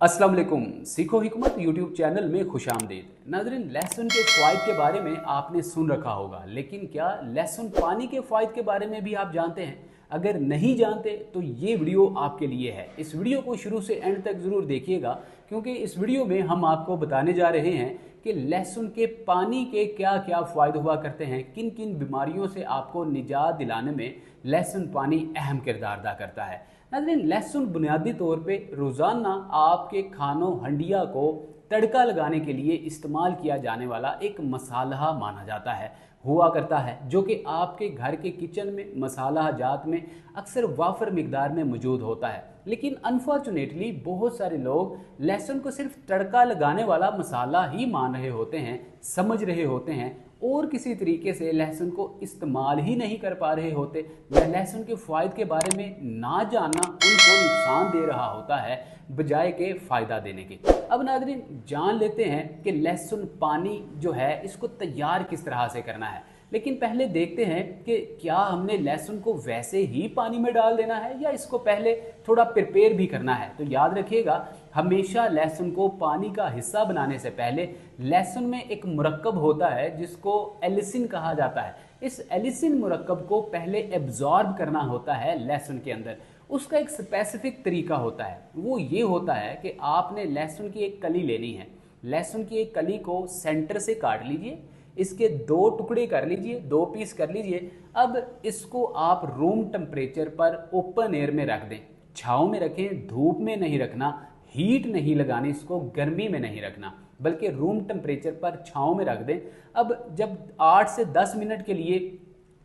अस्सलाम वालेकुम। सीखो हिकमत यूट्यूब चैनल में खुशामदीद। नाज़रीन, लहसुन के फ़वाइद के बारे में आपने सुन रखा होगा, लेकिन क्या लहसुन पानी के फ़वाइद के बारे में भी आप जानते हैं? अगर नहीं जानते तो ये वीडियो आपके लिए है। इस वीडियो को शुरू से एंड तक ज़रूर देखिएगा, क्योंकि इस वीडियो में हम आपको बताने जा रहे हैं कि लहसुन के पानी के क्या क्या फ़ायदे हुआ करते हैं, किन किन बीमारियों से आपको निजात दिलाने में लहसुन पानी अहम किरदार अदा करता है। नाज़रीन, लहसुन बुनियादी तौर पे रोज़ाना आपके खानों हंडिया को तड़का लगाने के लिए इस्तेमाल किया जाने वाला एक मसाला माना जाता है, हुआ करता है, जो कि आपके घर के किचन में मसाला जात में अक्सर वाफर मिकदार में मौजूद होता है। लेकिन अनफॉर्चुनेटली बहुत सारे लोग लहसुन को सिर्फ तड़का लगाने वाला मसाला ही मान रहे होते हैं, समझ रहे होते हैं, और किसी तरीके से लहसुन को इस्तेमाल ही नहीं कर पा रहे होते, या लहसुन के फ़ायदे के बारे में ना जानना उनको नुकसान दे रहा होता है बजाय के फ़ायदा देने के। अब नाज़रीन, जान लेते हैं कि लहसुन पानी जो है इसको तैयार किस तरह से करना है। लेकिन पहले देखते हैं कि क्या हमने लहसुन को वैसे ही पानी में डाल देना है या इसको पहले थोड़ा प्रिपेयर भी करना है। तो याद रखिएगा, हमेशा लहसुन को पानी का हिस्सा बनाने से पहले लहसुन में एक मुरक्कब होता है जिसको एलिसिन कहा जाता है। इस एलिसिन मुरक्कब को पहले एब्जॉर्ब करना होता है लहसुन के अंदर। उसका एक स्पेसिफिक तरीका होता है, वो ये होता है कि आपने लहसुन की एक कली लेनी है। लहसुन की एक कली को सेंटर से काट लीजिए, इसके दो टुकड़े कर लीजिए, दो पीस कर लीजिए। अब इसको आप रूम टेम्परेचर पर ओपन एयर में रख दें, छाँव में रखें, धूप में नहीं रखना, हीट नहीं लगानी, इसको गर्मी में नहीं रखना, बल्कि रूम टेम्परेचर पर छाँव में रख दें। अब जब 8 से 10 मिनट के लिए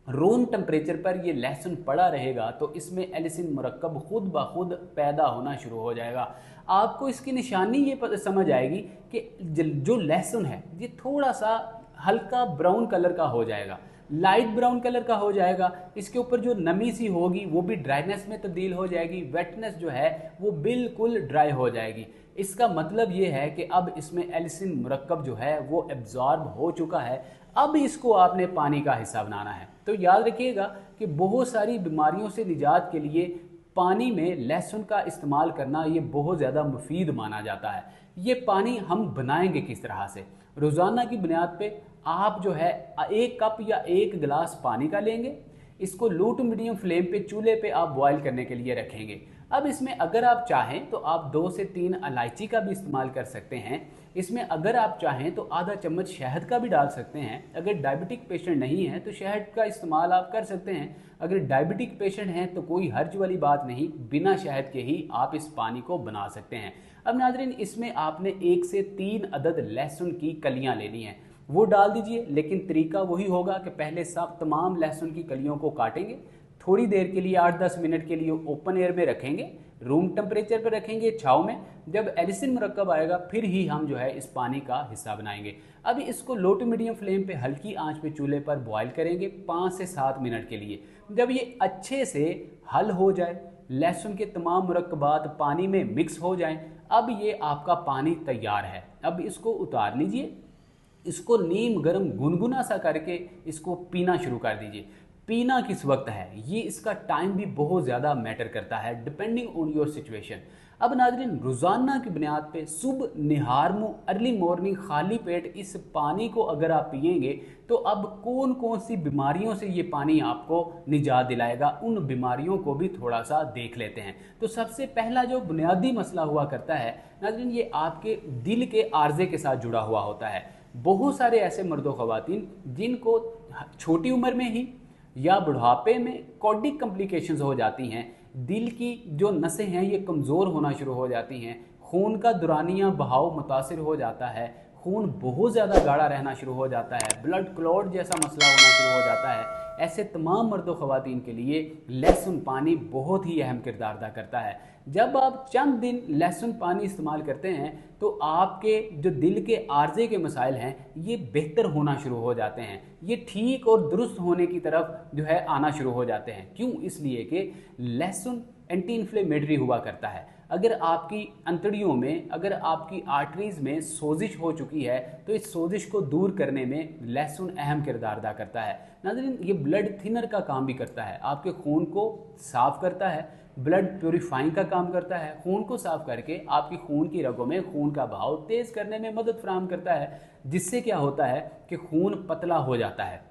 रूम टेम्परेचर पर ये लहसुन पड़ा रहेगा तो इसमें एलिसिन मुरक्कब खुद ब खुद पैदा होना शुरू हो जाएगा। आपको इसकी निशानी ये समझ आएगी कि जो लहसुन है ये थोड़ा सा हल्का ब्राउन कलर का हो जाएगा, लाइट ब्राउन कलर का हो जाएगा। इसके ऊपर जो नमी सी होगी वो भी ड्राइनेस में तब्दील हो जाएगी, वेटनेस जो है वो बिल्कुल ड्राई हो जाएगी। इसका मतलब ये है कि अब इसमें एलिसिन मुरक्कब जो है वो एब्जॉर्ब हो चुका है। अब इसको आपने पानी का हिस्सा बनाना है। तो याद रखिएगा कि बहुत सारी बीमारियों से निजात के लिए पानी में लहसुन का इस्तेमाल करना ये बहुत ज़्यादा मुफीद माना जाता है। ये पानी हम बनाएंगे किस तरह से? रोज़ाना की बुनियाद पे आप जो है 1 कप या 1 गिलास पानी का लेंगे, इसको लो टू मीडियम फ्लेम पे चूल्हे पे आप बॉयल करने के लिए रखेंगे। अब इसमें अगर आप चाहें तो आप 2 से 3 इलायची का भी इस्तेमाल कर सकते हैं। इसमें अगर आप चाहें तो आधा चम्मच शहद का भी डाल सकते हैं। अगर डायबिटिक पेशेंट नहीं है तो शहद का इस्तेमाल आप कर सकते हैं। अगर डायबिटिक पेशेंट हैं तो कोई हर्ज वाली बात नहीं, बिना शहद के ही आप इस पानी को बना सकते हैं। अब नाज़रीन, इसमें आपने 1 से 3 अदद लहसुन की कलियाँ लेनी हैं, वो डाल दीजिए। लेकिन तरीका वही होगा कि पहले सब तमाम लहसुन की कलियों को काटेंगे, थोड़ी देर के लिए 8-10 मिनट के लिए ओपन एयर में रखेंगे, रूम टेम्परेचर पर रखेंगे, छाँव में। जब एलिसिन मुरक्कब आएगा फिर ही हम जो है इस पानी का हिस्सा बनाएंगे। अब इसको लो टू मीडियम फ्लेम पे हल्की आंच पे चूल्हे पर बॉयल करेंगे 5 से 7 मिनट के लिए। जब ये अच्छे से हल हो जाए, लहसुन के तमाम मुरक्कबात पानी में मिक्स हो जाएं, अब ये आपका पानी तैयार है। अब इसको उतार लीजिए, इसको नीम गर्म गुनगुना सा करके इसको पीना शुरू कर दीजिए। पीना किस वक्त है, ये इसका टाइम भी बहुत ज़्यादा मैटर करता है, डिपेंडिंग ऑन योर सिचुएशन। अब नाज़रीन, रोज़ाना की बुनियाद पे सुबह निहार मुँह अर्ली मॉर्निंग खाली पेट इस पानी को अगर आप पिएंगे तो अब कौन कौन सी बीमारियों से ये पानी आपको निजात दिलाएगा, उन बीमारियों को भी थोड़ा सा देख लेते हैं। तो सबसे पहला जो बुनियादी मसला हुआ करता है नाज़रीन, ये आपके दिल के आर्जे के साथ जुड़ा हुआ होता है। बहुत सारे ऐसे मर्द व ख़वातीन जिनको छोटी उम्र में ही या बुढ़ापे में कार्डिक कॉम्प्लिकेशंस हो जाती हैं, दिल की जो नसें हैं ये कमज़ोर होना शुरू हो जाती हैं, खून का दुरानिया बहाव मुतासिर हो जाता है, खून बहुत ज़्यादा गाढ़ा रहना शुरू हो जाता है, ब्लड क्लॉट जैसा मसला होना शुरू हो जाता है। ऐसे तमाम मर्द व ख़वातीन के लिए लहसुन पानी बहुत ही अहम किरदार अदा करता है। जब आप चंद दिन लहसुन पानी इस्तेमाल करते हैं तो आपके जो दिल के आर्जे के मसाइल हैं ये बेहतर होना शुरू हो जाते हैं, ये ठीक और दुरुस्त होने की तरफ जो है आना शुरू हो जाते हैं। क्यों? इसलिए कि लहसुन एंटी इन्फ्लेमेटरी हुआ करता है। अगर आपकी अंतड़ियों में, अगर आपकी आर्टरीज में सोजिश हो चुकी है तो इस सोजिश को दूर करने में लहसुन अहम किरदार अदा करता है। नाज़रीन, ये ब्लड थिनर का काम भी करता है, आपके खून को साफ करता है, ब्लड प्योरीफाइंग का काम करता है, खून को साफ करके आपकी खून की रगों में खून का बहाव तेज करने में मदद फराहम करता है, जिससे क्या होता है कि खून पतला हो जाता है।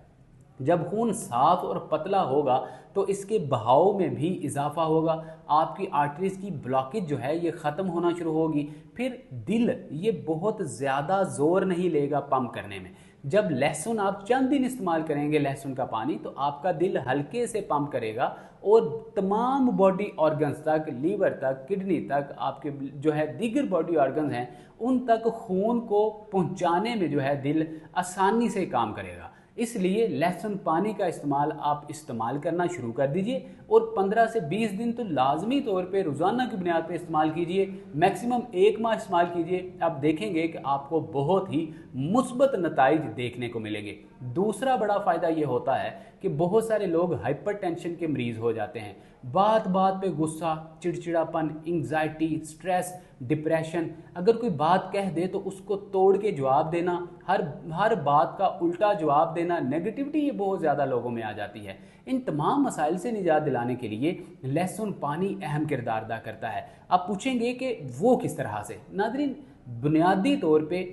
जब खून साफ और पतला होगा तो इसके बहाव में भी इजाफा होगा, आपकी आर्टरीज की ब्लॉकेज जो है ये ख़त्म होना शुरू होगी। फिर दिल ये बहुत ज़्यादा ज़ोर नहीं लेगा पंप करने में। जब लहसुन आप चंद दिन इस्तेमाल करेंगे लहसुन का पानी, तो आपका दिल हल्के से पंप करेगा और तमाम बॉडी ऑर्गन्स तक, लीवर तक, किडनी तक, आपके जो है दीगर बॉडी ऑर्गन्स हैं उन तक खून को पहुंचाने में जो है दिल आसानी से काम करेगा। इसलिए लहसुन पानी का इस्तेमाल आप इस्तेमाल करना शुरू कर दीजिए और 15 से 20 दिन तो लाजमी तौर पे रोज़ाना की बुनियाद पे इस्तेमाल कीजिए, मैक्सिमम 1 माह इस्तेमाल कीजिए। आप देखेंगे कि आपको बहुत ही मुस्बत नताइज देखने को मिलेंगे। दूसरा बड़ा फ़ायदा ये होता है कि बहुत सारे लोग हाइपरटेंशन के मरीज़ हो जाते हैं, बात बात पे गुस्सा, चिड़चिड़ापन, एंग्जाइटी, स्ट्रेस, डिप्रेशन, अगर कोई बात कह दे तो उसको तोड़ के जवाब देना, हर बात का उल्टा जवाब देना, नेगेटिविटी ये बहुत ज़्यादा लोगों में आ जाती है। इन तमाम मसाइल से निजात दिलाने के लिए लहसुन पानी अहम किरदार अदा करता है। आप पूछेंगे कि वो किस तरह से? नाज़रीन, बुनियादी तौर पे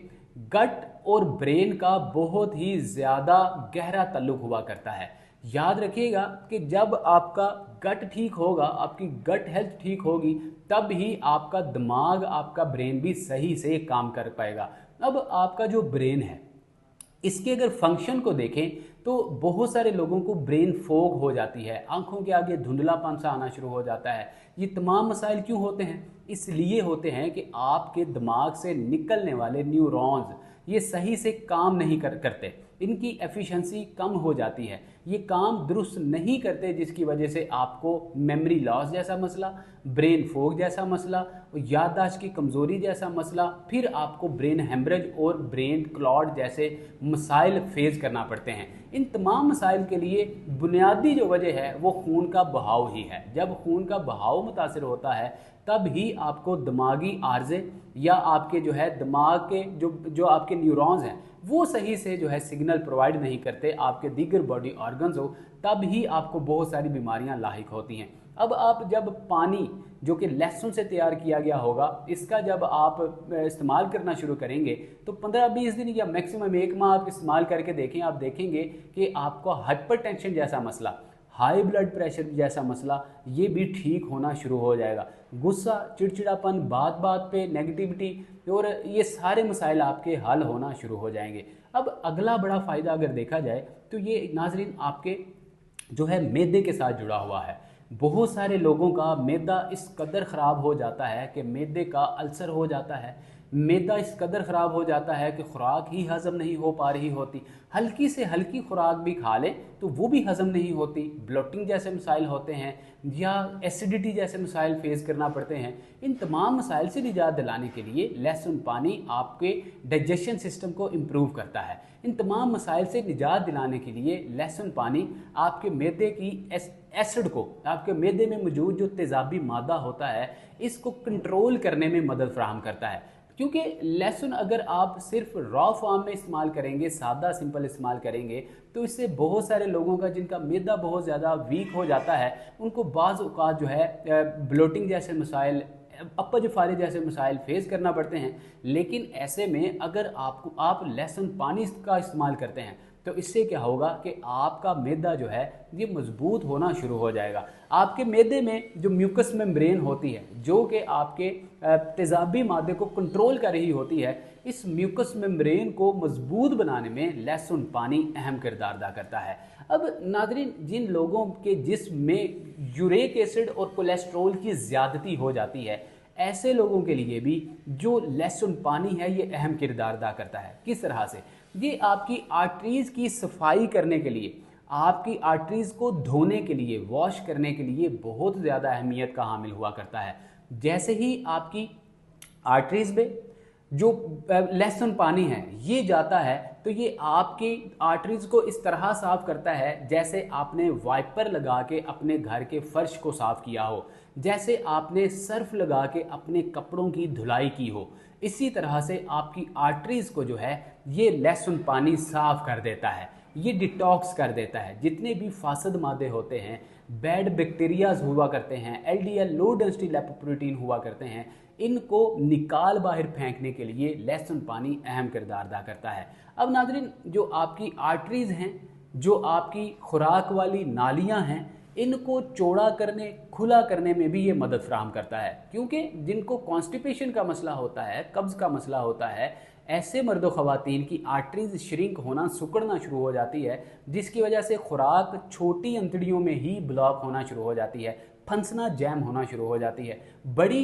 गट और ब्रेन का बहुत ही ज़्यादा गहरा ताल्लुक हुआ करता है। याद रखिएगा कि जब आपका गट ठीक होगा, आपकी गट हेल्थ ठीक होगी, तब ही आपका दिमाग, आपका ब्रेन भी सही से काम कर पाएगा। अब आपका जो ब्रेन है, इसके अगर फंक्शन को देखें तो बहुत सारे लोगों को ब्रेन फॉग हो जाती है, आंखों के आगे धुंधलापन सा आना शुरू हो जाता है। ये तमाम मसाइल क्यों होते हैं? इसलिए होते हैं कि आपके दिमाग से निकलने वाले न्यूरॉन्स ये सही से काम नहीं करते, इनकी एफिशिएंसी कम हो जाती है, ये काम दुरुस्त नहीं करते, जिसकी वजह से आपको मेमोरी लॉस जैसा मसला, ब्रेन फोग जैसा मसला, याददाश्त की कमज़ोरी जैसा मसला, फिर आपको ब्रेन हेमरेज और ब्रेन क्लॉट जैसे मसाइल फेस करना पड़ते हैं। इन तमाम मसाइल के लिए बुनियादी जो वजह है वो खून का बहाव ही है। जब खून का बहाव मुतासिर होता है तब ही आपको दिमागी आर्जे या आपके जो है दिमाग के जो आपके न्यूरॉन्स हैं वो सही से जो है सिग्नल प्रोवाइड नहीं करते आपके दीगर बॉडी ऑर्गन्स हो, तब ही आपको बहुत सारी बीमारियां लाहिक होती हैं। अब आप जब पानी जो कि लहसुन से तैयार किया गया होगा, इसका जब आप इस्तेमाल करना शुरू करेंगे तो 15-20 दिन या मैक्सिमम 1 माह आप इस्तेमाल करके देखें, आप देखेंगे कि आपको हाइपरटेंशन जैसा मसला, हाई ब्लड प्रेशर जैसा मसला ये भी ठीक होना शुरू हो जाएगा। गुस्सा, चिड़चिड़ापन, बात बात पे नेगेटिविटी और ये सारे मसाइल आपके हल होना शुरू हो जाएंगे। अब अगला बड़ा फ़ायदा अगर देखा जाए तो ये नाजरीन आपके जो है मैदे के साथ जुड़ा हुआ है। बहुत सारे लोगों का मैदा इस कदर ख़राब हो जाता है कि मैदे का अल्सर हो जाता है, मैदा इस कदर ख़राब हो जाता है कि खुराक ही हज़म नहीं हो पा रही होती, हल्की से हल्की खुराक भी खा लें तो वो भी हज़म नहीं होती, ब्लोटिंग जैसे मसाइल होते हैं या एसिडिटी जैसे मसाइल फेस करना पड़ते हैं। इन तमाम मसाइल से निजात दिलाने के लिए लहसुन पानी आपके डाइजेशन सिस्टम को इम्प्रूव करता है। इन तमाम मसाइल से निजात दिलाने के लिए लहसुन पानी आपके मैदे की एसिड को, आपके मैदे में मौजूद जो तेज़ाबी मादा होता है, इसको कंट्रोल करने में मदद फराहम करता है। क्योंकि लहसुन अगर आप सिर्फ रॉ फॉर्म में इस्तेमाल करेंगे, सादा सिंपल इस्तेमाल करेंगे, तो इससे बहुत सारे लोगों का जिनका मैदा बहुत ज़्यादा वीक हो जाता है उनको बाज़ औक़ात जो है ब्लोटिंग जैसे मसाइल, अपच फारे जैसे मसाइल फेस करना पड़ते हैं। लेकिन ऐसे में अगर आप लहसुन पानी का इस्तेमाल करते हैं तो इससे क्या होगा कि आपका मैदा जो है ये मजबूत होना शुरू हो जाएगा। आपके मैदे में जो म्यूकस मेम्ब्रेन होती है जो कि आपके तेज़ाबी मादे को कंट्रोल कर रही होती है, इस म्यूकस मेम्ब्रेन को मजबूत बनाने में लहसुन पानी अहम किरदार अदा करता है। अब नाज़रीन, जिन लोगों के जिस्म में यूरिक एसिड और कोलेस्ट्रॉल की ज़्यादती हो जाती है, ऐसे लोगों के लिए भी जो लहसुन पानी है ये अहम किरदार अदा करता है। किस तरह से? ये आपकी आर्टरीज़ की सफाई करने के लिए, आपकी आर्टरीज़ को धोने के लिए, वॉश करने के लिए बहुत ज़्यादा अहमियत का हामिल हुआ करता है। जैसे ही आपकी आर्टरीज़ में जो लहसुन पानी है ये जाता है तो ये आपकी आर्टरीज़ को इस तरह साफ़ करता है जैसे आपने वाइपर लगा के अपने घर के फर्श को साफ़ किया हो, जैसे आपने सर्फ लगा के अपने कपड़ों की धुलाई की हो। इसी तरह से आपकी आर्टरीज़ को जो है ये लहसुन पानी साफ़ कर देता है, ये डिटॉक्स कर देता है। जितने भी फासद मादे होते हैं बैड बैक्टीरियाज हुआ करते हैं, LDL लो डेंसिटी लिपोप्रोटीन हुआ करते हैं, इनको निकाल बाहर फेंकने के लिए लहसुन पानी अहम किरदार अदा करता है। अब नाज़रीन, जो आपकी आर्टरीज हैं, जो आपकी खुराक वाली नालियां हैं, इनको चौड़ा करने, खुला करने में भी ये मदद फराहम करता है, क्योंकि जिनको कॉन्स्टिपेशन का मसला होता है, कब्ज़ का मसला होता है, ऐसे मर्द व ख़वातीन की आर्टरीज श्रिंक होना, सिकुड़ना शुरू हो जाती है, जिसकी वजह से खुराक छोटी अंतड़ियों में ही ब्लॉक होना शुरू हो जाती है, फंसना, जैम होना शुरू हो जाती है। बड़ी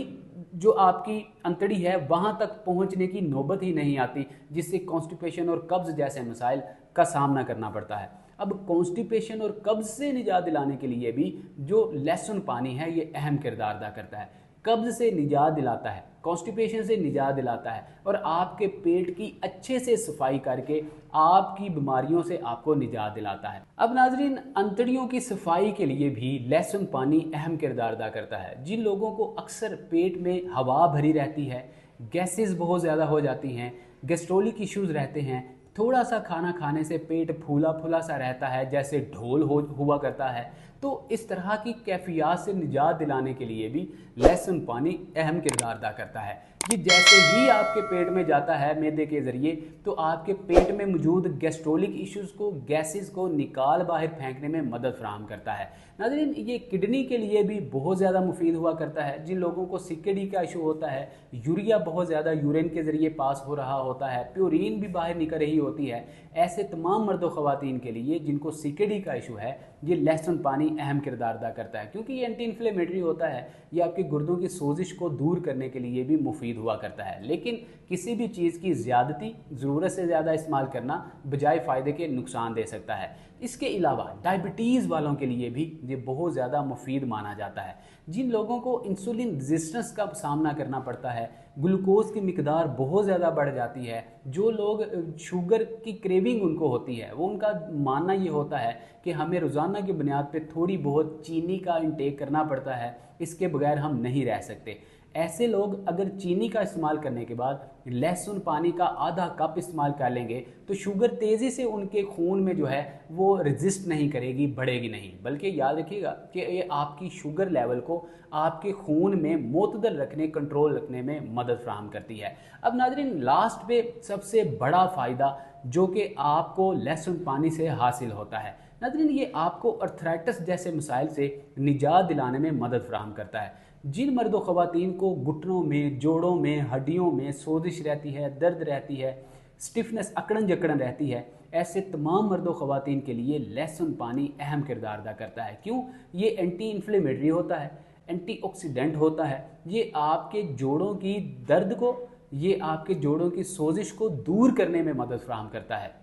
जो आपकी अंतड़ी है वहाँ तक पहुँचने की नौबत ही नहीं आती, जिससे कॉन्स्टिपेशन और कब्ज़ जैसे मसाइल का सामना करना पड़ता है। अब कॉन्स्टिपेशन और कब्ज़ से निजात दिलाने के लिए भी जो लहसुन पानी है ये अहम किरदार अदा करता है। कब्ज़ से निजात दिलाता है, कॉन्स्टिपेशन से निजात दिलाता है और आपके पेट की अच्छे से सफाई करके आपकी बीमारियों से आपको निजात दिलाता है। अब नाजरीन, अंतड़ियों की सफाई के लिए भी लहसुन पानी अहम किरदार अदा करता है। जिन लोगों को अक्सर पेट में हवा भरी रहती है, गैसेस बहुत ज़्यादा हो जाती हैं, गैस्ट्रोलिक इश्यूज़ रहते हैं, थोड़ा सा खाना खाने से पेट फूला फूला सा रहता है, जैसे ढोल हुआ करता है, तो इस तरह की कैफियत से निजात दिलाने के लिए भी लहसुन पानी अहम किरदार अदा करता है। ये जैसे ही आपके पेट में जाता है मैदे के ज़रिए, तो आपके पेट में मौजूद गैस्ट्रोलिक इश्यूज़ को, गैसेस को निकाल बाहर फेंकने में मदद फराहम करता है। नाज़रीन, ये किडनी के लिए भी बहुत ज़्यादा मुफीद हुआ करता है। जिन लोगों को CKD का इशू होता है, यूरिया बहुत ज़्यादा यूरिन के ज़रिए पास हो रहा होता है, प्यूरिन भी बाहर निकल रही होती है, ऐसे तमाम मर्द व ख़वातीन के लिए जिनको CKD का इशू है, ये लहसुन पानी अहम किरदार अदा करता है, क्योंकि ये एंटी इन्फ्लेमेटरी होता है। ये आपके गुर्दों की सोजिश को दूर करने के लिए भी मुफीद हुआ करता है। लेकिन किसी भी चीज़ की ज़्यादती, ज़रूरत से ज़्यादा इस्तेमाल करना बजाय फ़ायदे के नुकसान दे सकता है। इसके अलावा डायबिटीज़ वालों के लिए भी ये बहुत ज़्यादा मुफीद माना जाता है। जिन लोगों को इंसुलिन रेजिस्टेंस का सामना करना पड़ता है, ग्लूकोज की मिकदार बहुत ज़्यादा बढ़ जाती है, जो लोग शुगर की क्रेविंग उनको होती है, वो उनका मानना ये होता है कि हमें रोज़ाना की बुनियाद पे थोड़ी बहुत चीनी का इंटेक करना पड़ता है, इसके बगैर हम नहीं रह सकते। ऐसे लोग अगर चीनी का इस्तेमाल करने के बाद लहसुन पानी का आधा कप इस्तेमाल कर लेंगे, तो शुगर तेज़ी से उनके खून में जो है वो रेजिस्ट नहीं करेगी, बढ़ेगी नहीं, बल्कि याद रखिएगा कि ये आपकी शुगर लेवल को आपके खून में मोतदल रखने, कंट्रोल रखने में मदद फराहम करती है। अब नाज़रीन, लास्ट पे सबसे बड़ा फ़ायदा जो कि आपको लहसुन पानी से हासिल होता है, नाज़रीन, ये आपको अर्थराइटिस जैसे मसाइल से निजात दिलाने में मदद फराहम करता है। जिन मर्द व ख़वातीन को घुटनों में, जोड़ों में, हड्डियों में सोजिश रहती है, दर्द रहती है, स्टिफनेस, अकड़न जकड़न रहती है, ऐसे तमाम मर्द व ख़वातीन के लिए लहसुन पानी अहम किरदार अदा करता है। क्यों? ये एंटी इन्फ्लेमेटरी होता है, एंटीऑक्सीडेंट होता है, ये आपके जोड़ों की दर्द को, ये आपके जोड़ों की सोजिश को दूर करने में मदद फराहम करता है,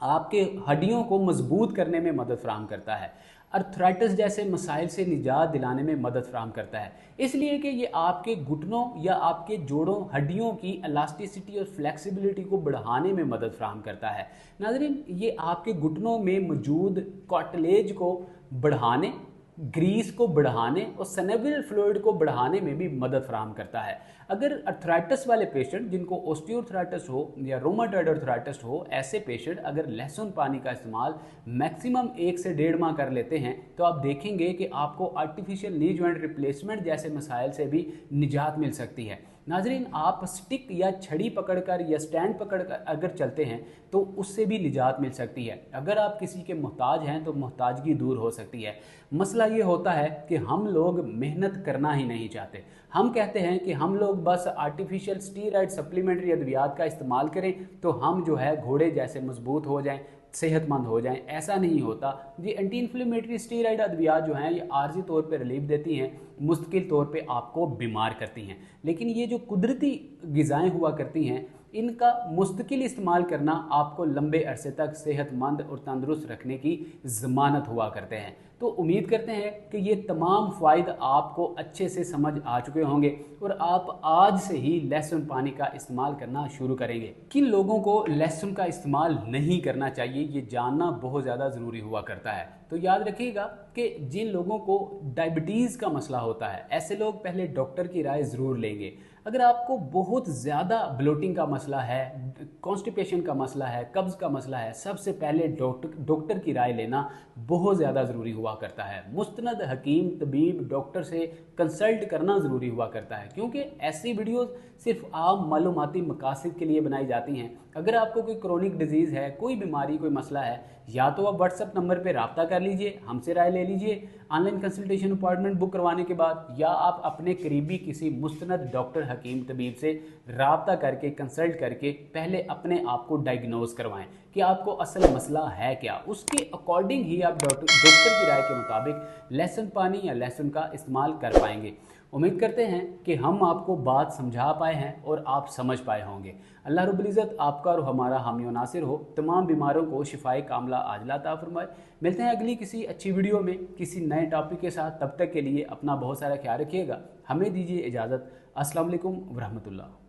आपके हड्डियों को मजबूत करने में मदद फराहम करता है, अर्थराइटिस जैसे मसाइल से निजात दिलाने में मदद फराहम करता है, इसलिए कि ये आपके घुटनों या आपके जोड़ों, हड्डियों की इलास्टिसिटी और फ्लेक्सिबिलिटी को बढ़ाने में मदद फराहम करता है। नाज़रीन, ये आपके घुटनों में मौजूद कार्टिलेज को बढ़ाने, ग्रीस को बढ़ाने और सिनेवियल फ्लूइड को बढ़ाने में भी मदद फराहम करता है। अगर अर्थराइटिस वाले पेशेंट, जिनको ऑस्टियोआर्थराइटिस हो या रोमाटॉइड अर्थराइटिस हो, ऐसे पेशेंट अगर लहसुन पानी का इस्तेमाल मैक्सिमम 1 से 1.5 माह कर लेते हैं, तो आप देखेंगे कि आपको आर्टिफिशियल नी जॉइंट रिप्लेसमेंट जैसे मसाइल से भी निजात मिल सकती है। नाजरीन, आप स्टिक या छड़ी पकड़कर या स्टैंड पकड़कर अगर चलते हैं तो उससे भी निजात मिल सकती है। अगर आप किसी के मोहताज हैं तो मोहताजगी दूर हो सकती है। मसला ये होता है कि हम लोग मेहनत करना ही नहीं चाहते। हम कहते हैं कि हम लोग बस आर्टिफिशियल स्टीरॉयड सप्लीमेंट्री अद्वियात का इस्तेमाल करें तो हम जो है घोड़े जैसे मजबूत हो जाएं, सेहतमंद हो जाएं। ऐसा नहीं होता। ये एंटी इन्फ्लेमेटरी स्टीरॉयड अद्वियात जो हैं ये आर्जी तौर पे रिलीफ देती हैं, मुस्तकिल तौर पे आपको बीमार करती हैं। लेकिन ये जो कुदरती ग़िज़ाएँ हुआ करती हैं, इनका मुस्तकिल इस्तेमाल करना आपको लंबे अरसे तक सेहतमंद और तंदुरुस्त रखने की ज़मानत हुआ करते हैं। तो उम्मीद करते हैं कि ये तमाम फ़ायदे आपको अच्छे से समझ आ चुके होंगे और आप आज से ही लहसुन पानी का इस्तेमाल करना शुरू करेंगे। किन लोगों को लहसुन का इस्तेमाल नहीं करना चाहिए, ये जानना बहुत ज़्यादा ज़रूरी हुआ करता है। तो याद रखिएगा कि जिन लोगों को डायबिटीज़ का मसला होता है, ऐसे लोग पहले डॉक्टर की राय ज़रूर लेंगे। अगर आपको बहुत ज़्यादा ब्लोटिंग का मसला है, कॉन्स्टिपेशन का मसला है, कब्ज़ का मसला है, सबसे पहले डॉक्टर की राय लेना बहुत ज़्यादा ज़रूरी हुआ करता है। मुस्तनद हकीम, तबीब, डॉक्टर से कंसल्ट करना ज़रूरी हुआ करता है, क्योंकि ऐसी वीडियोज़ सिर्फ आम मालूमाती मकासद के लिए बनाई जाती हैं। अगर आपको कोई क्रोनिक डिजीज़ है, कोई बीमारी, कोई मसला है, या तो आप व्हाट्सएप नंबर पर रब्ता कर लीजिए, हमसे राय ले लीजिए ऑनलाइन कंसल्टेशन अपॉइंटमेंट बुक करवाने के बाद, या आप अपने करीबी किसी मुस्तनद डॉक्टर, हकीम, तबीब से रब्ता करके कंसल्ट करके पहले अपने आप को डायग्नोज करवाएं कि आपको असल मसला है क्या। उसके अकॉर्डिंग ही आप डॉक्टर की राय के मुताबिक लहसुन पानी या लहसुन का इस्तेमाल कर पाएंगे। उम्मीद करते हैं कि हम आपको बात समझा पाए हैं और आप समझ पाए होंगे। अल्लाह रब्बुल इज़्ज़त आपका और हमारा हामी व नासिर हो। तमाम बीमारों को शिफाए कामला आजला अता फरमाए। मिलते हैं अगली किसी अच्छी वीडियो में किसी नए टॉपिक के साथ। तब तक के लिए अपना बहुत सारा ख्याल रखिएगा। हमें दीजिए इजाज़त। अस्सलाम वालेकुम व रहमतुल्लाह।